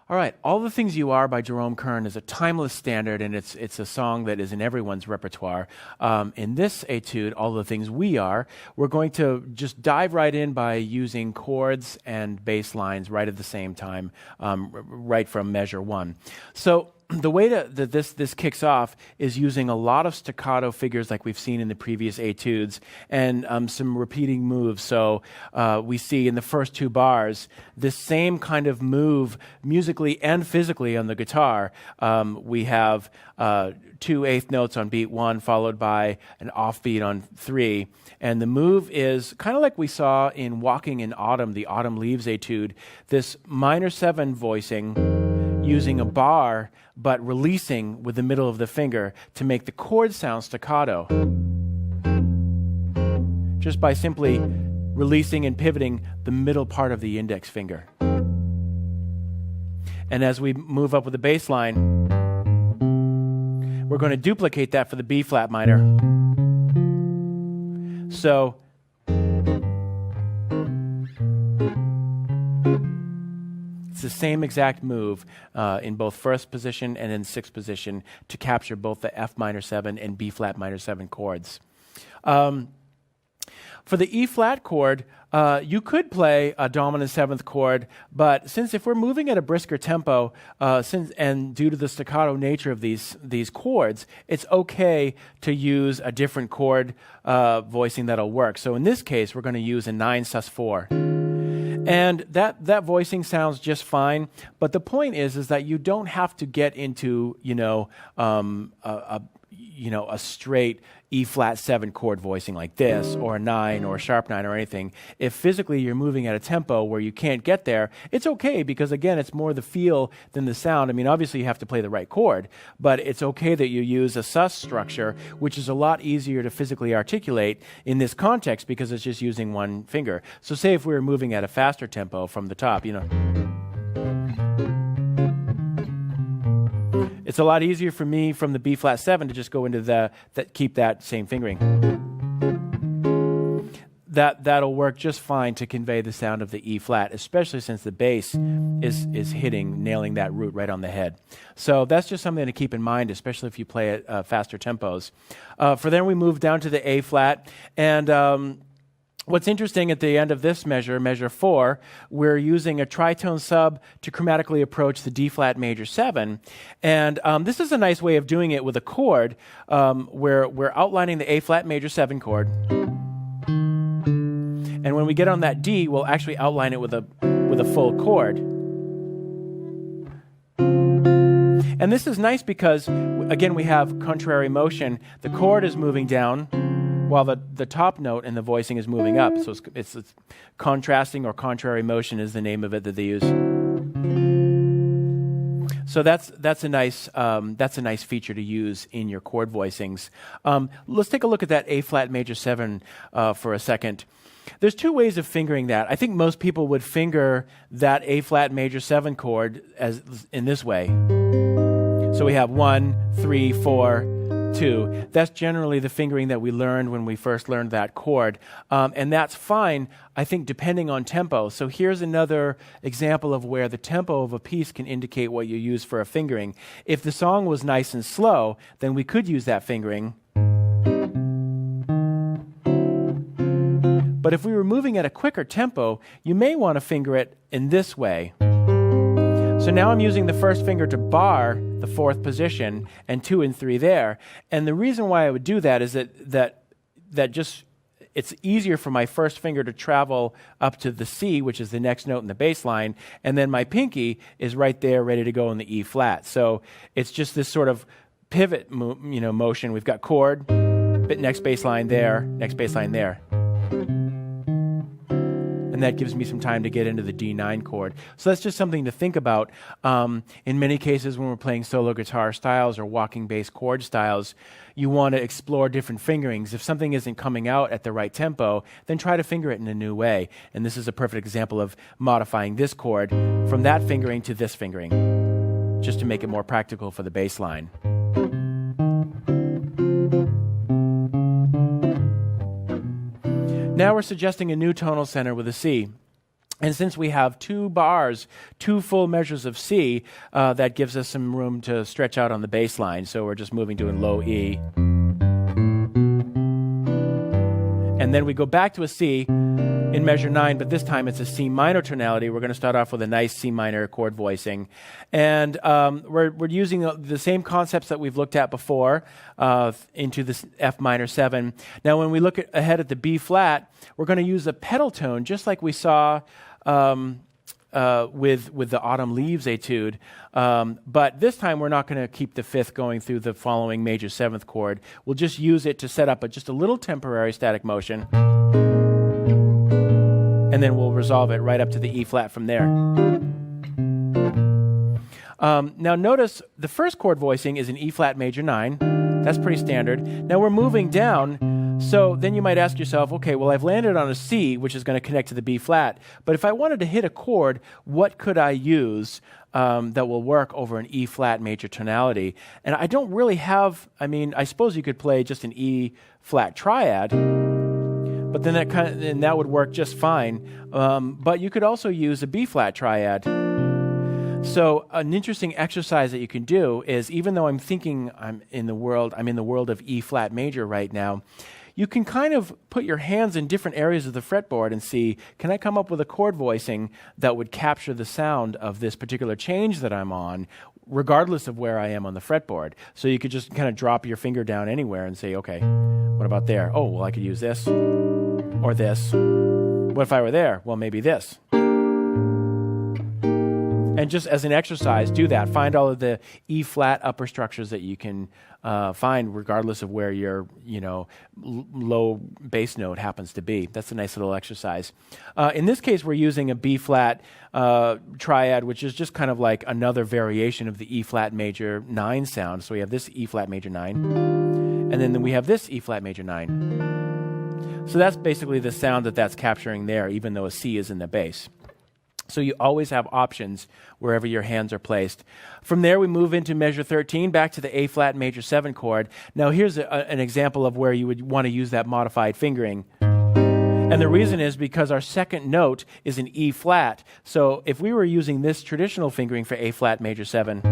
All right, All the Things You Are by Jerome Kern is a timeless standard, and it's a song that is in everyone's repertoire. In this etude, All the Things We Are, we're going to just dive right in by using chords and bass lines right at the same time, right from measure one. So the way that this kicks off is using a lot of staccato figures like we've seen in the previous etudes and some repeating moves. So we see in the first two bars this same kind of move musically and physically on the guitar. We have 2 eighth notes on beat 1 followed by an offbeat on 3. And the move is kind of like we saw in Walking in Autumn, the Autumn Leaves etude, this minor 7 voicing using a bar but releasing with the middle of the finger to make the chord sound staccato. Just by simply releasing and pivoting the middle part of the index finger. And as we move up with the bass line, we're going to duplicate that for the B flat minor. So it's the same exact move in both first position and in sixth position to capture both the F minor 7 and B flat minor 7 chords. For the E flat chord, you could play a dominant 7th chord, but since if we're moving at a brisker tempo, and due to the staccato nature of these chords, it's okay to use a different chord voicing that'll work. So in this case, we're going to use a 9 sus4. And that voicing sounds just fine, but the point is that you don't have to get into a straight E flat 7 chord voicing like this, or a 9 or a sharp 9 or anything. If physically you're moving at a tempo where you can't get there, it's okay because again, it's more the feel than the sound. I mean, obviously you have to play the right chord, but it's okay that you use a sus structure, which is a lot easier to physically articulate in this context because it's just using one finger. So say if we were moving at a faster tempo from the top, it's a lot easier for me from the B flat 7 to just go into keep that same fingering. That'll work just fine to convey the sound of the E flat, especially since the bass is nailing that root right on the head. So that's just something to keep in mind, especially if you play at faster tempos. For then we move down to the A flat, and what's interesting at the end of this measure 4, we're using a tritone sub to chromatically approach the D flat major 7. And this is a nice way of doing it with a chord where we're outlining the A flat major 7 chord. And when we get on that D, we'll actually outline it with a full chord. And this is nice because, again, we have contrary motion. The chord is moving down, while the top note and the voicing is moving up. So it's contrasting or contrary motion is the name of it that they use. So that's a nice feature to use in your chord voicings. Let's take a look at that A flat major 7 for a second. There's 2 ways of fingering that. I think most people would finger that A flat major 7 chord as in this way. So we have 1, 3, 4, 2. That's generally the fingering that we learned when we first learned that chord. And that's fine, I think, depending on tempo. So here's another example of where the tempo of a piece can indicate what you use for a fingering. If the song was nice and slow, then we could use that fingering. But if we were moving at a quicker tempo, you may want to finger it in this way. So now I'm using the first finger to bar the 4th position and 2 and 3 there. And the reason why I would do that is that just it's easier for my first finger to travel up to the C, which is the next note in the bass line, and then my pinky is right there ready to go in the E flat. So it's just this sort of pivot motion. We've got chord, next bass line there, next bass line there. And that gives me some time to get into the D9 chord. So that's just something to think about. In many cases, when we're playing solo guitar styles or walking bass chord styles, you want to explore different fingerings. If something isn't coming out at the right tempo, then try to finger it in a new way. And this is a perfect example of modifying this chord from that fingering to this fingering, just to make it more practical for the bass line. Now we're suggesting a new tonal center with a C. And since we have 2 bars, 2 full measures of C, that gives us some room to stretch out on the bass line. So we're just moving to a low E. And then we go back to a C in measure 9, but this time it's a C minor tonality. We're going to start off with a nice C minor chord voicing. And we're using the same concepts that we've looked at before into this F minor 7. Now when we look ahead at the B flat, we're going to use a pedal tone just like we saw with the Autumn Leaves etude. But this time we're not going to keep the 5th going through the following major 7th chord. We'll just use it to set up just a little temporary static motion. And then we'll resolve it right up to the E flat from there. Now notice the first chord voicing is an E flat major 9. That's pretty standard. Now we're moving down, so then you might ask yourself, okay, well I've landed on a C, which is going to connect to the B flat, but if I wanted to hit a chord, what could I use that will work over an E flat major tonality? And I don't really have, I suppose you could play just an E flat triad, but then that would work just fine. But you could also use a B flat triad. So an interesting exercise that you can do is, even though I'm thinking I'm in the world of E flat major right now, you can kind of put your hands in different areas of the fretboard and see, can I come up with a chord voicing that would capture the sound of this particular change that I'm on, regardless of where I am on the fretboard? So you could just kind of drop your finger down anywhere and say, okay, what about there? Oh, well, I could use this or this. What if I were there? Well, maybe this. And just as an exercise, do that. Find all of the E flat upper structures that you can find, regardless of where your low bass note happens to be. That's a nice little exercise. In this case, we're using a B flat triad, which is just kind of like another variation of the E flat major 9 sound. So we have this E flat major 9, and then we have this E flat major 9. So that's basically the sound that's capturing there, even though a C is in the bass. So you always have options wherever your hands are placed. From there, we move into measure 13, back to the A flat major 7 chord. Now here's an example of where you would want to use that modified fingering. And the reason is because our second note is an E flat. So if we were using this traditional fingering for A flat major 7,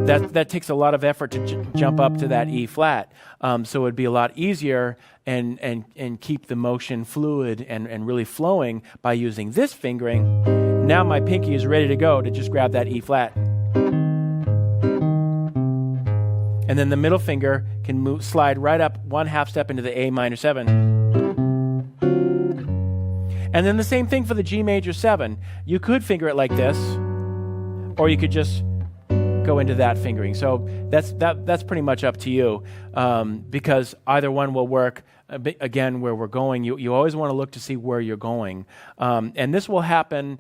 that takes a lot of effort to jump up to that E flat. So it would be a lot easier and keep the motion fluid and really flowing by using this fingering. Now my pinky is ready to go to just grab that E flat. And then the middle finger can slide right up 1/2 step into the A minor 7. And then the same thing for the G major 7. You could finger it like this, or you could just go into that fingering. So that's pretty much up to you, because either one will work. Again, where we're going, you always want to look to see where you're going, and this will happen.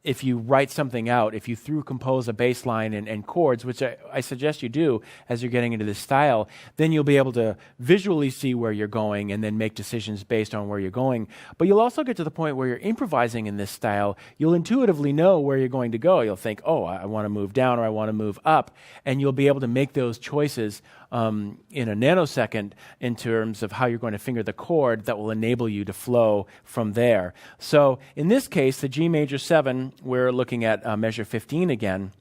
If you write something out, if you compose a bass line and chords, which I suggest you do as you're getting into this style, then you'll be able to visually see where you're going and then make decisions based on where you're going. But you'll also get to the point where you're improvising in this style. You'll intuitively know where you're going to go. You'll think, oh, I want to move down or I want to move up. And you'll be able to make those choices in a nanosecond in terms of how you're going to finger the chord that will enable you to flow from there. So in this case, the G major 7, we're looking at measure 15 again.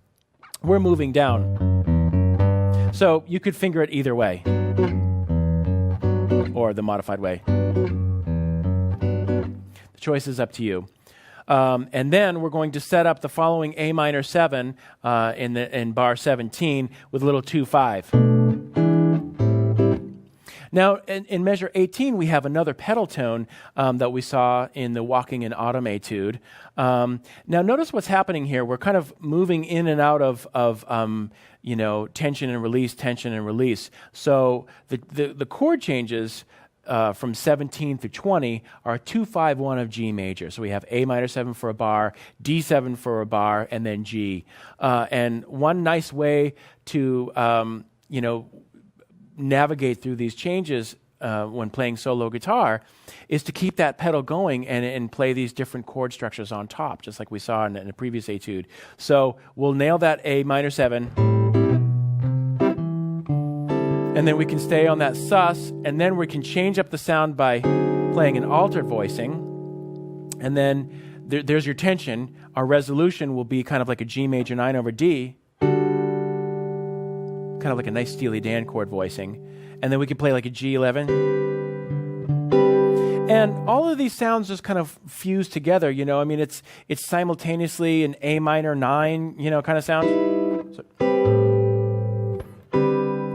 We're moving down. So you could finger it either way, or the modified way. The choice is up to you. And then we're going to set up the following A minor 7 in bar 17 with a little 2/5. Now, in measure 18, we have another pedal tone that we saw in the Walking in Autumn etude. Now, notice what's happening here. We're kind of moving in and out of tension and release. So the chord changes from 17 through 20 are 2-5-1 of G major. So we have A minor 7 for a bar, D7 for a bar, and then G. And one nice way to navigate through these changes when playing solo guitar is to keep that pedal going and play these different chord structures on top, just like we saw in a previous etude. So we'll nail that A minor 7, and then we can stay on that sus, and then we can change up the sound by playing an altered voicing. And then there's your tension. Our resolution will be kind of like a G major 9 over D, kind of like a nice Steely Dan chord voicing. And then we can play like a G11. And all of these sounds just kind of fuse together, you know. I mean, it's simultaneously an A minor 9, you know, kind of sound.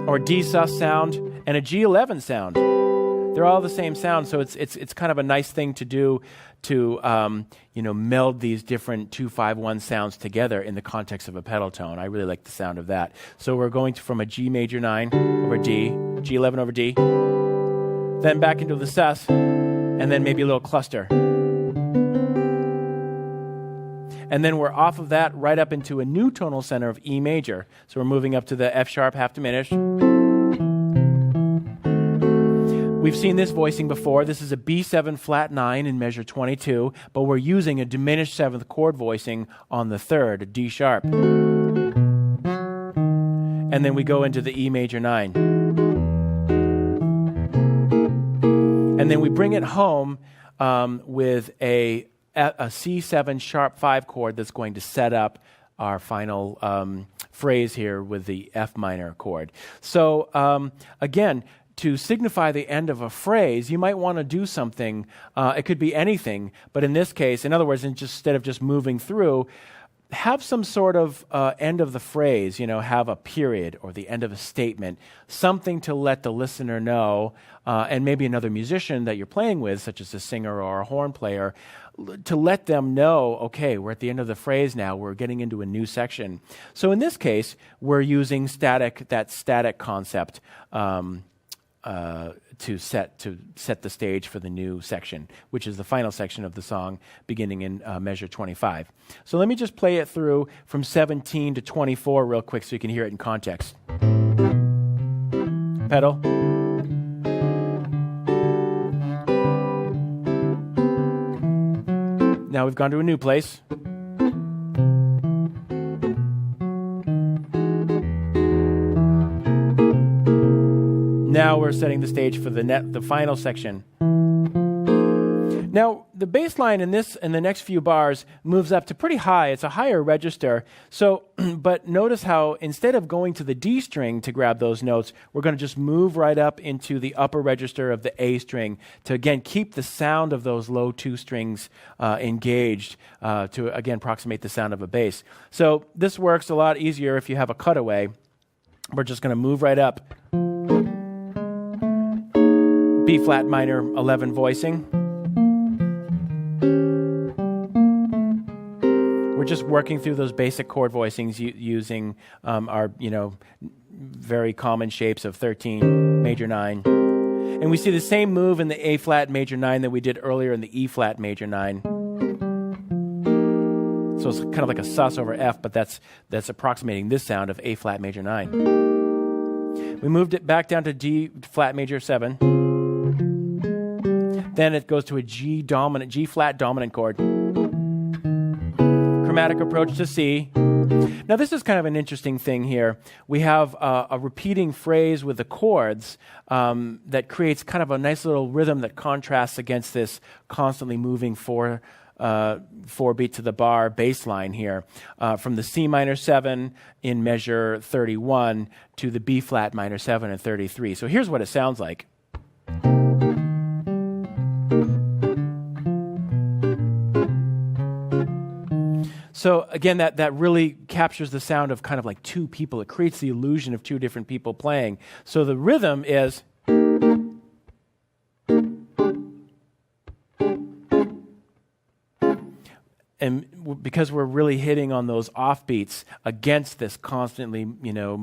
Or a D sus sound and a G11 sound. They're all the same sound, so it's kind of a nice thing to do to meld these different 2-5-1 sounds together in the context of a pedal tone. I really like the sound of that. So we're going from a G major 9 over D, G11 over D, then back into the sus, and then maybe a little cluster. And then we're off of that right up into a new tonal center of E major. So we're moving up to the F sharp half diminished. We've seen this voicing before. This is a B7 flat 9 in measure 22, but we're using a diminished 7th chord voicing on the 3rd, a D sharp. And then we go into the E major 9. And then we bring it home with a C7 sharp 5 chord that's going to set up our final phrase here with the F minor chord. So again, to signify the end of a phrase, you might want to do something. It could be anything, but in this case, in other words, instead of just moving through, have some sort of end of the phrase, have a period or the end of a statement, something to let the listener know, and maybe another musician that you're playing with, such as a singer or a horn player, to let them know, okay, we're at the end of the phrase now, we're getting into a new section. So in this case, we're using that static concept to set the stage for the new section, which is the final section of the song beginning in measure 25. So let me just play it through from 17 to 24 real quick so you can hear it in context. Pedal. Now we've gone to a new place. Now we're setting the stage for the final section. Now, the bass line in the next few bars moves up to pretty high. It's a higher register. So, but notice how instead of going to the D string to grab those notes, we're going to just move right up into the upper register of the A string to, again, keep the sound of those low 2 strings engaged to, again, approximate the sound of a bass. So this works a lot easier if you have a cutaway. We're just going to move right up. B flat minor 11 voicing. We're just working through those basic chord voicings using our very common shapes of 13, major 9. And we see the same move in the A flat major 9 that we did earlier in the E flat major 9. So it's kind of like a sus over F, but that's approximating this sound of A flat major 9. We moved it back down to D flat major 7. Then it goes to a G flat dominant chord. Chromatic approach to C. Now this is kind of an interesting thing here. We have a repeating phrase with the chords that creates kind of a nice little rhythm that contrasts against this constantly moving 4 beat to the bar bass line here, from the C minor 7 in measure 31 to the B flat minor 7 in 33. So here's what it sounds like. So again, that really captures the sound of kind of like 2 people. It creates the illusion of 2 different people playing. So the rhythm is... And because we're really hitting on those offbeats against this constantly,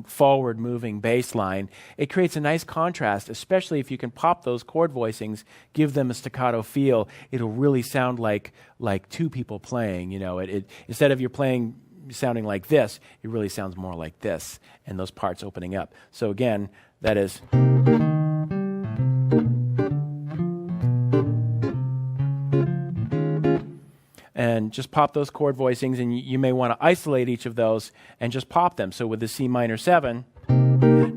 forward-moving bass line, it creates a nice contrast, especially if you can pop those chord voicings, give them a staccato feel. It'll really sound like 2 people playing. Instead of sounding like this, it really sounds more like this, and those parts opening up. So again, that is... And just pop those chord voicings, and you may want to isolate each of those and just pop them. So with the C minor 7,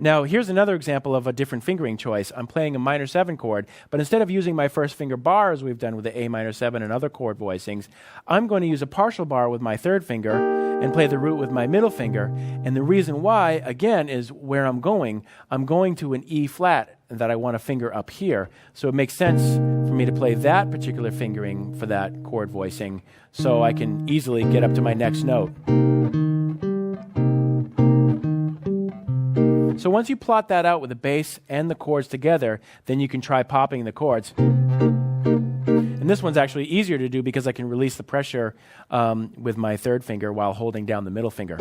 Now, here's another example of a different fingering choice. I'm playing a minor 7 chord, but instead of using my first finger bar, as we've done with the A minor 7 and other chord voicings, I'm going to use a partial bar with my third finger and play the root with my middle finger. And the reason why, again, is where I'm going. I'm going to an E flat that I want to finger up here. So it makes sense for me to play that particular fingering for that chord voicing so I can easily get up to my next note. So once you plot that out with the bass and the chords together, then you can try popping the chords. And this one's actually easier to do because I can release the pressure with my third finger while holding down the middle finger.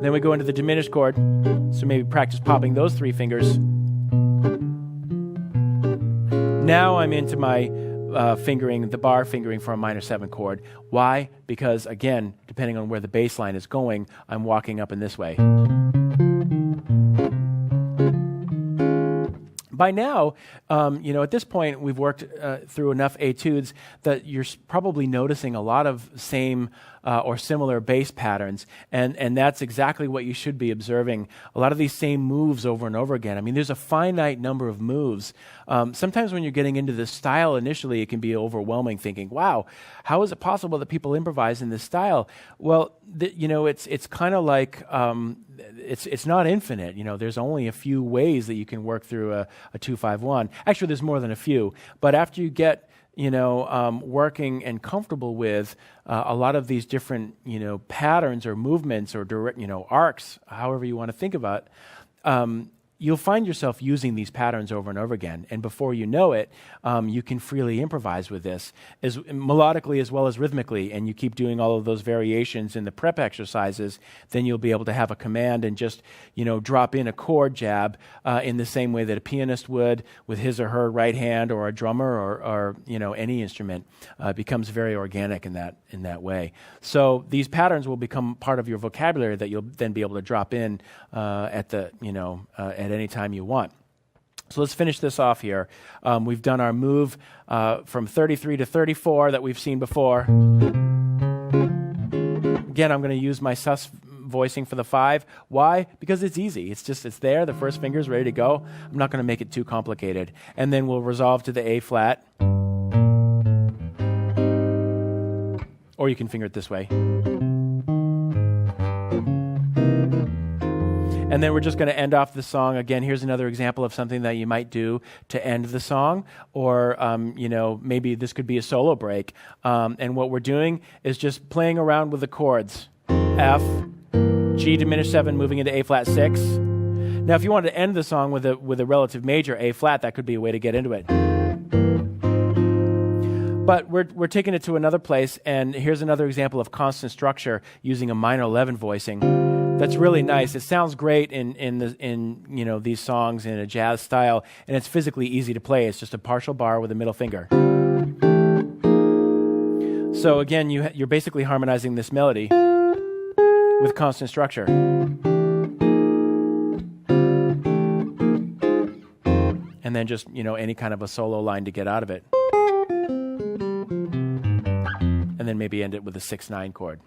Then we go into the diminished chord, so maybe practice popping those 3 fingers. Now I'm into my fingering, the bar fingering for a minor 7 chord. Why? Because, again, depending on where the bass line is going, I'm walking up in this way. By now, at this point, we've worked through enough etudes that you're probably noticing a lot of same or similar bass patterns, and that's exactly what you should be observing. A lot of these same moves over and over again. I mean, there's a finite number of moves. Sometimes when you're getting into this style initially, it can be overwhelming, thinking, wow, how is it possible that people improvise in this style? Well, it's kind of like it's not infinite. There's only a few ways that you can work through a 2-5-1. Actually, there's more than a few. But after you get working and comfortable with a lot of these different patterns or movements or direct arcs, however you want to think about it, you'll find yourself using these patterns over and over again. And before you know it, you can freely improvise with this, as melodically as well as rhythmically. And you keep doing all of those variations in the prep exercises, then you'll be able to have a command and just, drop in a chord jab in the same way that a pianist would with his or her right hand, or a drummer, or any instrument. Becomes very organic in that way. So these patterns will become part of your vocabulary that you'll then be able to drop in at any time you want. So let's finish this off here. We've done our move from 33 to 34 that we've seen before. Again, I'm going to use my sus voicing for the 5. Why? Because it's easy. It's there. The first finger's ready to go. I'm not going to make it too complicated. And then we'll resolve to the A flat. Or you can finger it this way. And then we're just going to end off the song. Again, here's another example of something that you might do to end the song. Or, maybe this could be a solo break. And what we're doing is just playing around with the chords. F, G diminished 7 moving into A flat 6. Now, if you wanted to end the song with a relative major, A flat, that could be a way to get into it. But we're taking it to another place, and here's another example of constant structure using a minor 11 voicing. That's really nice. It sounds great in these songs in a jazz style, and it's physically easy to play. It's just a partial bar with a middle finger. So again, you're basically harmonizing this melody with constant structure. And then just, any kind of a solo line to get out of it. And then maybe end it with a 6-9 chord.